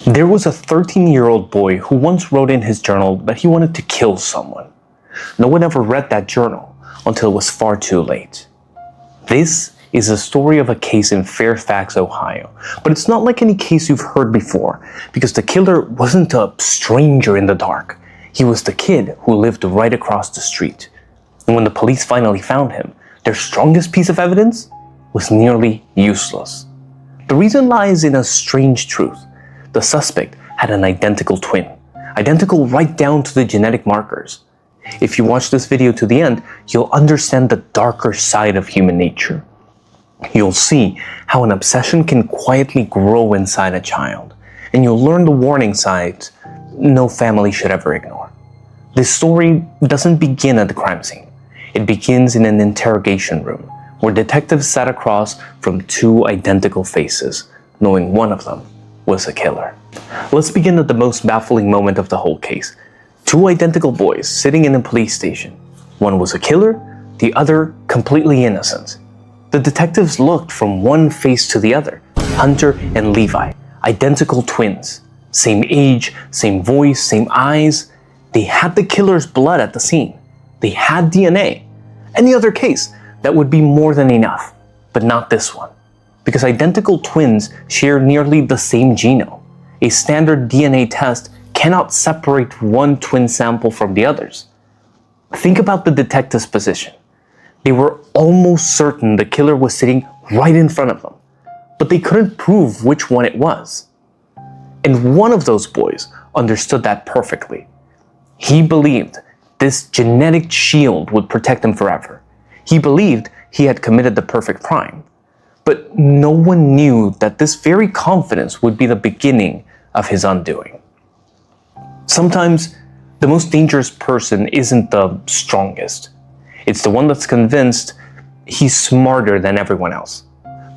There was a 13-year-old boy who once wrote in his journal that he wanted to kill someone. No one ever read that journal until it was far too late. This is the story of a case in Fairfax, Ohio, but it's not like any case you've heard before, because the killer wasn't a stranger in the dark. He was the kid who lived right across the street. And when the police finally found him, their strongest piece of evidence was nearly useless. The reason lies in a strange truth. The suspect had an identical twin, identical right down to the genetic markers. If you watch this video to the end, you'll understand the darker side of human nature. You'll see how an obsession can quietly grow inside a child, and you'll learn the warning signs no family should ever ignore. This story doesn't begin at the crime scene. It begins in an interrogation room, where detectives sat across from two identical faces, knowing one of them was a killer. Let's begin at the most baffling moment of the whole case. Two identical boys sitting in a police station. One was a killer, the other completely innocent. The detectives looked from one face to the other. Hunter and Levi, identical twins. Same age, same voice, same eyes. They had the killer's blood at the scene. They had DNA. Any other case, that would be more than enough. But not this one. Because identical twins share nearly the same genome. A standard DNA test cannot separate one twin sample from the others. Think about the detective's position. They were almost certain the killer was sitting right in front of them, but they couldn't prove which one it was. And one of those boys understood that perfectly. He believed this genetic shield would protect him forever. He believed he had committed the perfect crime. But no one knew that this very confidence would be the beginning of his undoing. Sometimes, the most dangerous person isn't the strongest. It's the one that's convinced he's smarter than everyone else.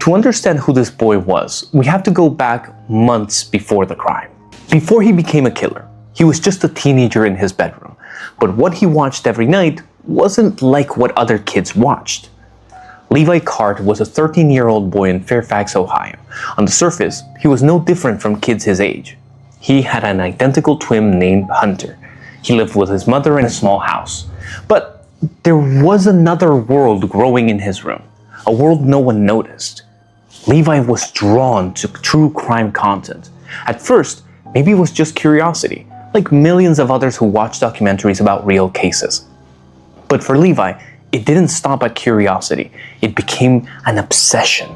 To understand who this boy was, we have to go back months before the crime. Before he became a killer, he was just a teenager in his bedroom. But what he watched every night wasn't like what other kids watched. Levi Cart was a 13-year-old boy in Fairfax, Ohio. On the surface, he was no different from kids his age. He had an identical twin named Hunter. He lived with his mother in a small house. But there was another world growing in his room, a world no one noticed. Levi was drawn to true crime content. At first, maybe it was just curiosity, like millions of others who watch documentaries about real cases. But for Levi, it didn't stop at curiosity. It became an obsession.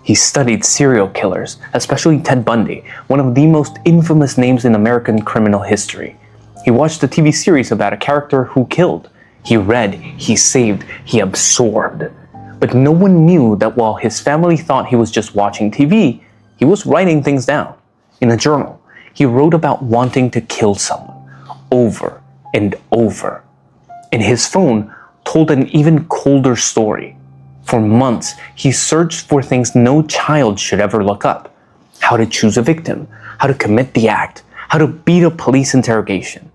He studied serial killers, especially Ted Bundy, one of the most infamous names in American criminal history. He watched a TV series about a character who killed. He read, he saved, he absorbed. But no one knew that while his family thought he was just watching TV, he was writing things down. In a journal, he wrote about wanting to kill someone, over and over. And his phone told an even colder story. For months, he searched for things no child should ever look up. How to choose a victim, how to commit the act, how to beat a police interrogation.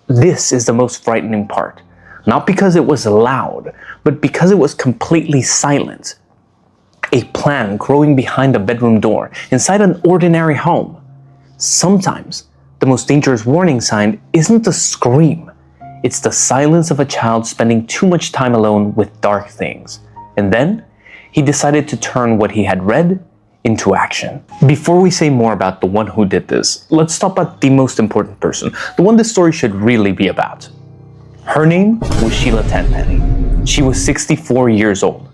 This is the most frightening part. Not because it was loud, but because it was completely silent. A plan growing behind a bedroom door, inside an ordinary home. Sometimes, the most dangerous warning sign isn't the scream. It's the silence of a child spending too much time alone with dark things. And then, he decided to turn what he had read into action. Before we say more about the one who did this, let's stop at the most important person, the one this story should really be about. Her name was Sheila Tenpenny. She was 64 years old.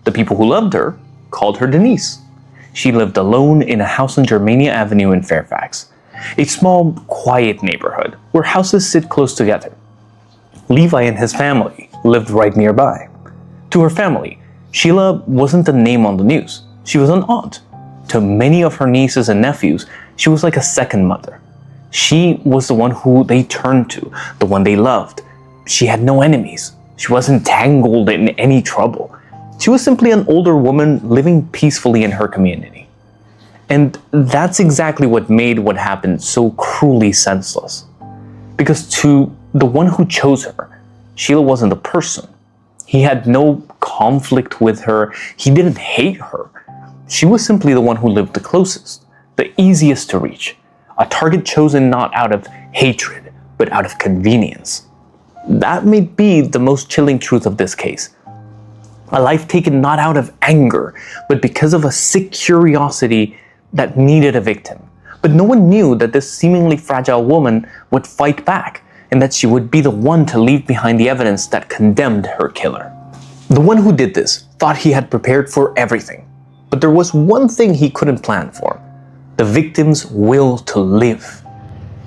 The people who loved her called her Denise. She lived alone in a house on Germania Avenue in Fairfax, a small, quiet neighborhood where houses sit close together. Levi and his family lived right nearby. To her family, Sheila wasn't a name on the news. She was an aunt. To many of her nieces and nephews, she was like a second mother. She was the one who they turned to, the one they loved. She had no enemies. She wasn't tangled in any trouble. She was simply an older woman living peacefully in her community. And that's exactly what made what happened so cruelly senseless. Because to the one who chose her, Sheila wasn't a person. He had no conflict with her. He didn't hate her. She was simply the one who lived the closest, the easiest to reach, a target chosen not out of hatred, but out of convenience. That may be the most chilling truth of this case. A life taken not out of anger, but because of a sick curiosity that needed a victim. But no one knew that this seemingly fragile woman would fight back, and that she would be the one to leave behind the evidence that condemned her killer. The one who did this thought he had prepared for everything, but there was one thing he couldn't plan for: the victim's will to live.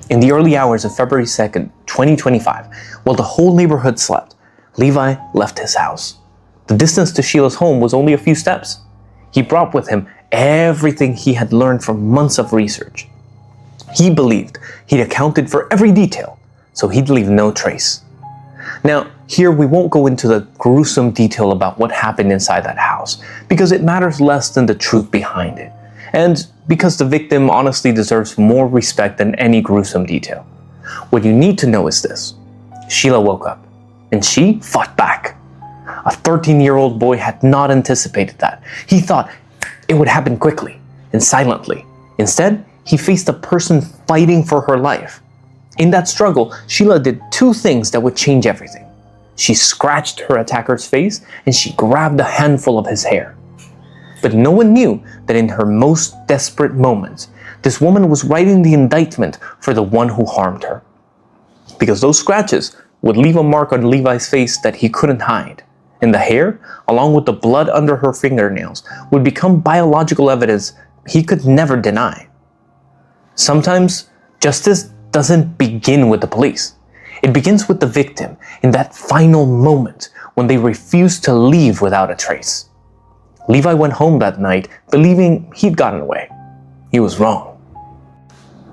In the early hours of February 2nd, 2025, while the whole neighborhood slept, Levi left his house. The distance to Sheila's home was only a few steps. He brought with him everything he had learned from months of research. He believed he'd accounted for every detail, so he'd leave no trace. Now, here we won't go into the gruesome detail about what happened inside that house, because it matters less than the truth behind it, and because the victim honestly deserves more respect than any gruesome detail. What you need to know is this: Sheila woke up, and she fought back. A 13-year-old boy had not anticipated that. He thought it would happen quickly and silently. Instead, he faced a person fighting for her life. In that struggle, Sheila did two things that would change everything. She scratched her attacker's face, and she grabbed a handful of his hair. But no one knew that in her most desperate moments, this woman was writing the indictment for the one who harmed her. Because those scratches would leave a mark on Levi's face that he couldn't hide. And the hair, along with the blood under her fingernails, would become biological evidence he could never deny. Sometimes, justice doesn't begin with the police. It begins with the victim in that final moment when they refuse to leave without a trace. Levi went home that night believing he'd gotten away. He was wrong.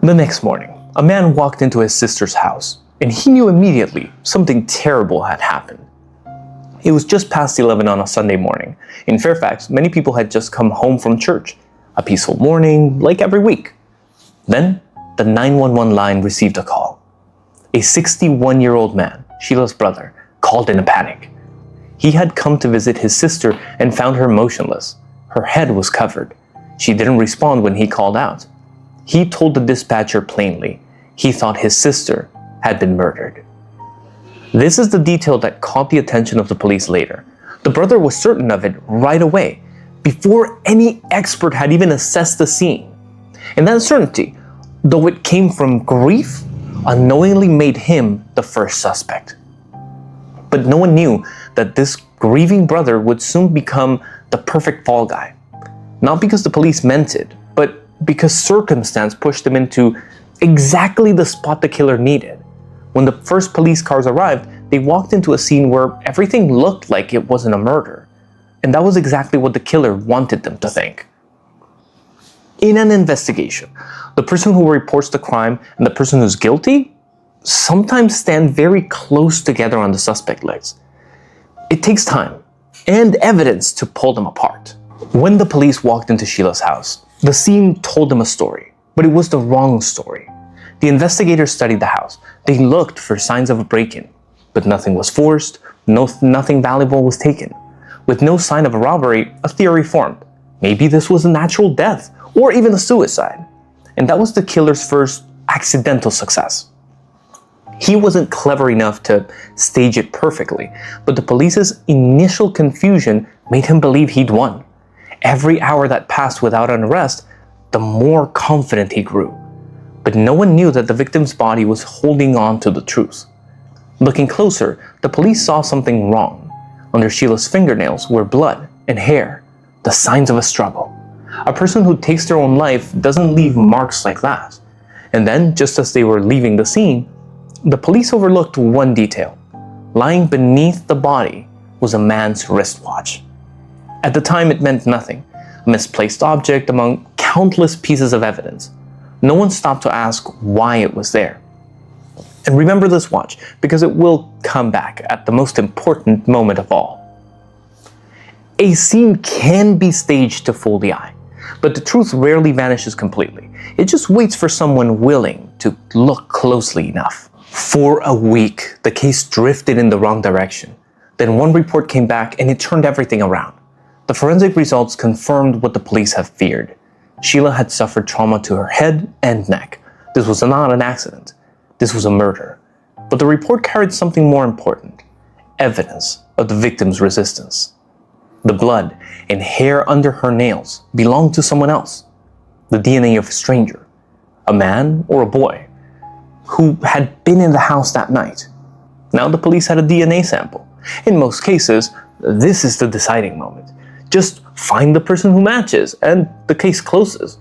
The next morning, a man walked into his sister's house, and he knew immediately something terrible had happened. It was just past 11 on a Sunday morning. In Fairfax, many people had just come home from church. A peaceful morning, like every week. Then, the 911 line received a call. A 61-year-old man, Sheila's brother, called in a panic. He had come to visit his sister and found her motionless. Her head was covered. She didn't respond when he called out. He told the dispatcher plainly he thought his sister had been murdered. This is the detail that caught the attention of the police later. The brother was certain of it right away, before any expert had even assessed the scene. And that certainty, though it came from grief, unknowingly made him the first suspect. But no one knew that this grieving brother would soon become the perfect fall guy. Not because the police meant it, but because circumstance pushed them into exactly the spot the killer needed. When the first police cars arrived, they walked into a scene where everything looked like it wasn't a murder. And that was exactly what the killer wanted them to think. In an investigation, the person who reports the crime and the person who's guilty sometimes stand very close together on the suspect list. It takes time and evidence to pull them apart. When the police walked into Sheila's house, the scene told them a story, but it was the wrong story. The investigators studied the house. They looked for signs of a break-in, but nothing was forced, nothing valuable was taken. With no sign of a robbery, a theory formed. Maybe this was a natural death, or even a suicide. And that was the killer's first accidental success. He wasn't clever enough to stage it perfectly, but the police's initial confusion made him believe he'd won. Every hour that passed without an arrest, the more confident he grew. But no one knew that the victim's body was holding on to the truth. Looking closer, the police saw something wrong. Under Sheila's fingernails were blood and hair, the signs of a struggle. A person who takes their own life doesn't leave marks like that. And then, just as they were leaving the scene, the police overlooked one detail. Lying beneath the body was a man's wristwatch. At the time, it meant nothing, a misplaced object among countless pieces of evidence. No one stopped to ask why it was there. And remember this watch, because it will come back at the most important moment of all. A scene can be staged to fool the eye, but the truth rarely vanishes completely. It just waits for someone willing to look closely enough. For a week, the case drifted in the wrong direction. Then one report came back and it turned everything around. The forensic results confirmed what the police had feared. Sheila had suffered trauma to her head and neck. This was not an accident. This was a murder. But the report carried something more important: evidence of the victim's resistance. The blood and hair under her nails belonged to someone else. The DNA of a stranger, a man or a boy, who had been in the house that night. Now the police had a DNA sample. In most cases, this is the deciding moment. Just find the person who matches, and the case closes.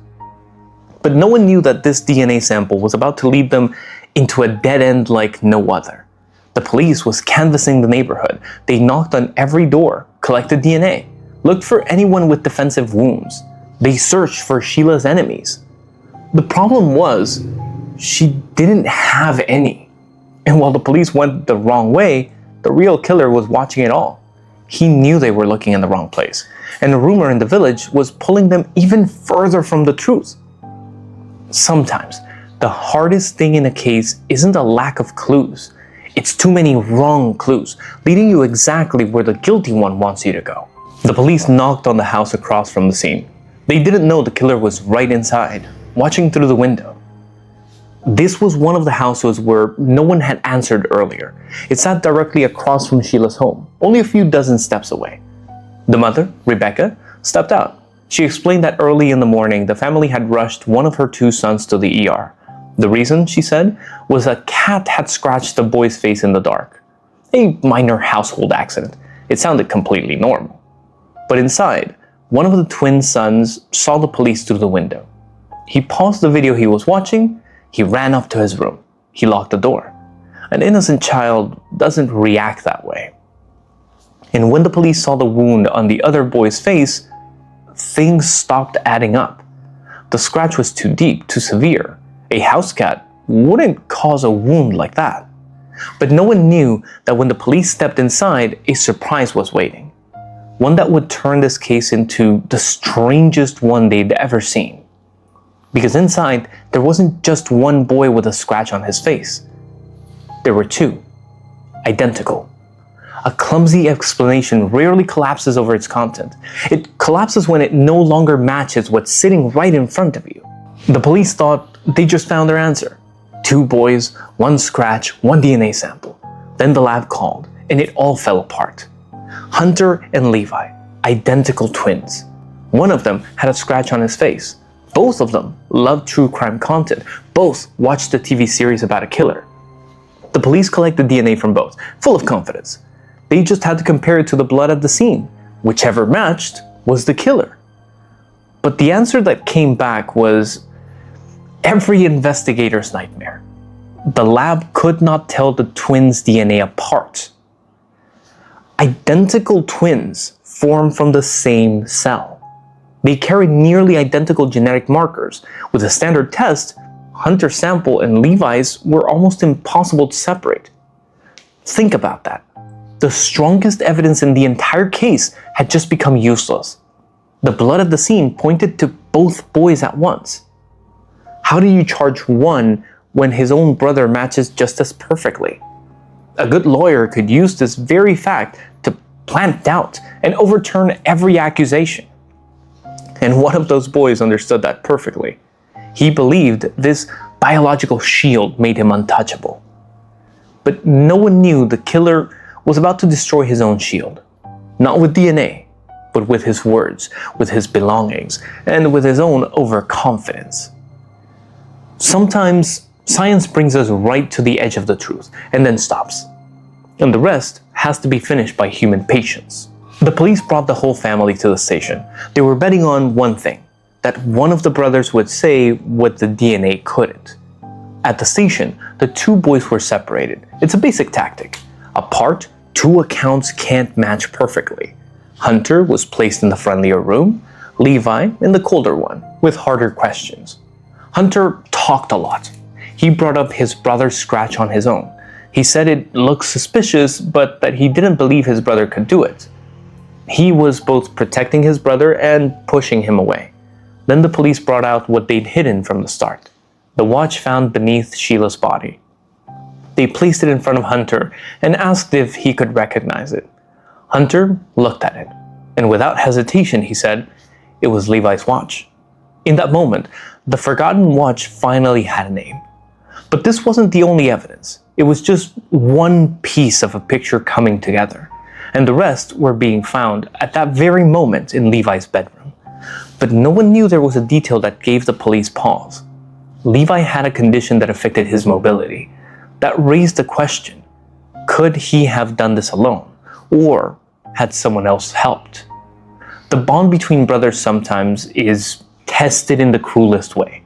But no one knew that this DNA sample was about to lead them into a dead end like no other. The police was canvassing the neighborhood. They knocked on every door, collected DNA, looked for anyone with defensive wounds. They searched for Sheila's enemies. The problem was, she didn't have any. And while the police went the wrong way, the real killer was watching it all. He knew they were looking in the wrong place, and the rumor in the village was pulling them even further from the truth. Sometimes, the hardest thing in a case isn't a lack of clues. It's too many wrong clues, leading you exactly where the guilty one wants you to go. The police knocked on the house across from the scene. They didn't know the killer was right inside, watching through the window. This was one of the houses where no one had answered earlier. It sat directly across from Sheila's home, only a few dozen steps away. The mother, Rebecca, stepped out. She explained that early in the morning, the family had rushed one of her 2 sons to the ER. The reason, she said, was a cat had scratched the boy's face in the dark. A minor household accident. It sounded completely normal. But inside, one of the twin sons saw the police through the window. He paused the video he was watching. He ran up to his room. He locked the door. An innocent child doesn't react that way. And when the police saw the wound on the other boy's face, things stopped adding up. The scratch was too deep, too severe. A house cat wouldn't cause a wound like that. But no one knew that when the police stepped inside, a surprise was waiting. One that would turn this case into the strangest one they'd ever seen. Because inside, there wasn't just one boy with a scratch on his face. There were 2, identical. A clumsy explanation rarely collapses over its content. It collapses when it no longer matches what's sitting right in front of you. The police thought they just found their answer. 2 boys, 1 scratch, 1 DNA sample. Then the lab called, and it all fell apart. Hunter and Levi, identical twins. One of them had a scratch on his face. Both of them loved true crime content. Both watched a TV series about a killer. The police collected DNA from both, full of confidence. They just had to compare it to the blood at the scene. Whichever matched was the killer. But the answer that came back was every investigator's nightmare. The lab could not tell the twins' DNA apart. Identical twins form from the same cell. They carried nearly identical genetic markers. With a standard test, Hunter's sample and Levi's were almost impossible to separate. Think about that. The strongest evidence in the entire case had just become useless. The blood at the scene pointed to both boys at once. How do you charge one when his own brother matches just as perfectly? A good lawyer could use this very fact to plant doubt and overturn every accusation. And one of those boys understood that perfectly. He believed this biological shield made him untouchable. But no one knew the killer was about to destroy his own shield. Not with DNA, but with his words, with his belongings, and with his own overconfidence. Sometimes science brings us right to the edge of the truth and then stops. And the rest has to be finished by human patience. The police brought the whole family to the station. They were betting on one thing, that one of the brothers would say what the DNA couldn't. At the station, the 2 boys were separated. It's a basic tactic. Apart, 2 accounts can't match perfectly. Hunter was placed in the friendlier room, Levi in the colder one, with harder questions. Hunter talked a lot. He brought up his brother's scratch on his own. He said it looked suspicious, but that he didn't believe his brother could do it. He was both protecting his brother and pushing him away. Then the police brought out what they'd hidden from the start, the watch found beneath Sheila's body. They placed it in front of Hunter and asked if he could recognize it. Hunter looked at it, and without hesitation he said it was Levi's watch. In that moment, the forgotten watch finally had a name. But this wasn't the only evidence. It was just one piece of a picture coming together, and the rest were being found at that very moment in Levi's bedroom. But no one knew there was a detail that gave the police pause. Levi had a condition that affected his mobility. That raised the question, could he have done this alone, or had someone else helped? The bond between brothers sometimes is tested in the cruelest way,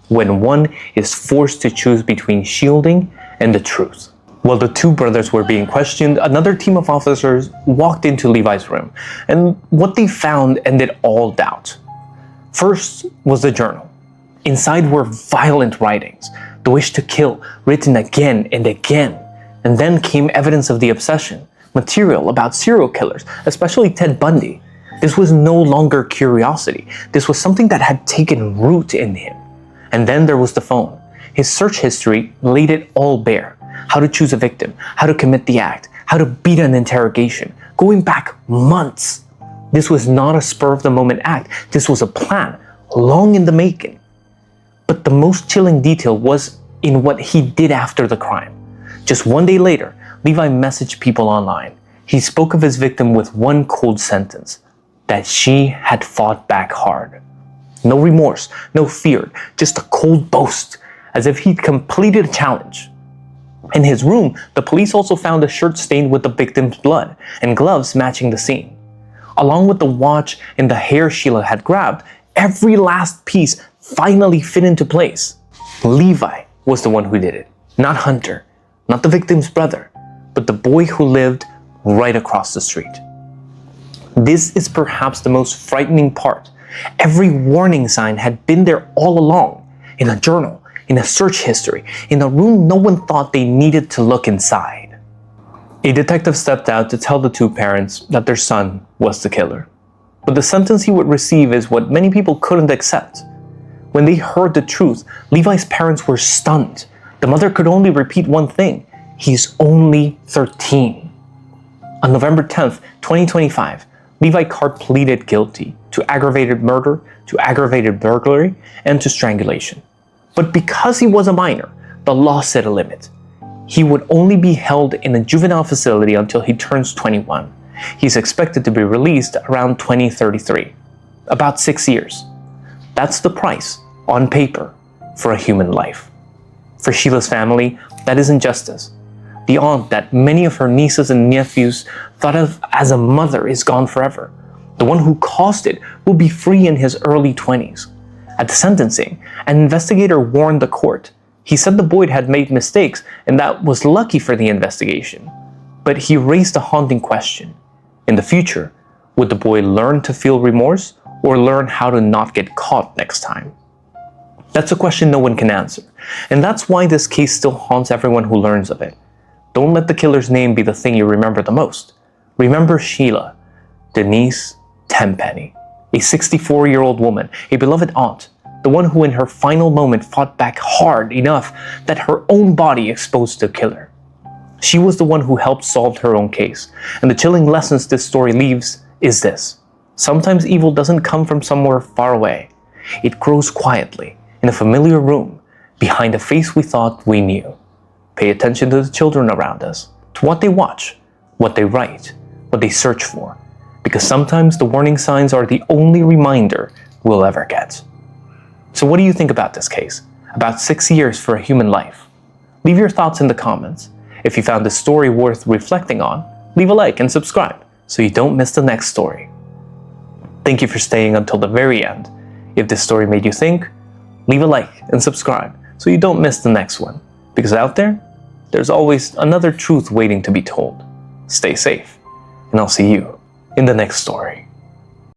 when one is forced to choose between shielding and the truth. While the two brothers were being questioned, another team of officers walked into Levi's room, and what they found ended all doubt. First was the journal. Inside were violent writings, the wish to kill written again and again. And then came evidence of the obsession, material about serial killers, especially Ted Bundy. This was no longer curiosity. This was something that had taken root in him. And then there was the phone. His search history laid it all bare. How to choose a victim, how to commit the act, how to beat an interrogation, going back months. This was not a spur-of-the-moment act. This was a plan, long in the making. But the most chilling detail was in what he did after the crime. Just one day later, Levi messaged people online. He spoke of his victim with one cold sentence, that she had fought back hard. No remorse, no fear, just a cold boast, as if he'd completed a challenge. In his room, the police also found a shirt stained with the victim's blood and gloves matching the scene. Along with the watch and the hair Sheila had grabbed, every last piece finally fit into place. Levi was the one who did it, not Hunter, not the victim's brother, but the boy who lived right across the street. This is perhaps the most frightening part. Every warning sign had been there all along, in a journal, in a search history, in a room no one thought they needed to look inside. A detective stepped out to tell the two parents that their son was the killer. But the sentence he would receive is what many people couldn't accept. When they heard the truth, Levi's parents were stunned. The mother could only repeat one thing: he's only 13. On November 10th, 2025, Levi Cart pleaded guilty to aggravated murder, to aggravated burglary, and to strangulation. But because he was a minor, the law set a limit. He would only be held in a juvenile facility until he turns 21. He's expected to be released around 2033, about 6 years. That's the price, on paper, for a human life. For Sheila's family, that is injustice. The aunt that many of her nieces and nephews thought of as a mother is gone forever. The one who caused it will be free in his early 20s. At the sentencing, an investigator warned the court. He said the boy had made mistakes, and that was lucky for the investigation. But he raised a haunting question. In the future, would the boy learn to feel remorse, or learn how to not get caught next time? That's a question no one can answer, and that's why this case still haunts everyone who learns of it. Don't let the killer's name be the thing you remember the most. Remember Sheila, Denise Tenpenny, a 64-year-old woman, a beloved aunt, the one who in her final moment fought back hard enough that her own body exposed the killer. She was the one who helped solve her own case, and the chilling lessons this story leaves is this: sometimes evil doesn't come from somewhere far away. It grows quietly, in a familiar room, behind a face we thought we knew. Pay attention to the children around us, to what they watch, what they write, what they search for, because sometimes the warning signs are the only reminder we'll ever get. So what do you think about this case? About 6 years for a human life? Leave your thoughts in the comments. If you found this story worth reflecting on, leave a like and subscribe so you don't miss the next story. Thank you for staying until the very end. If this story made you think, leave a like and subscribe so you don't miss the next one. Because out there's always another truth waiting to be told. Stay safe, and I'll see you in the next story.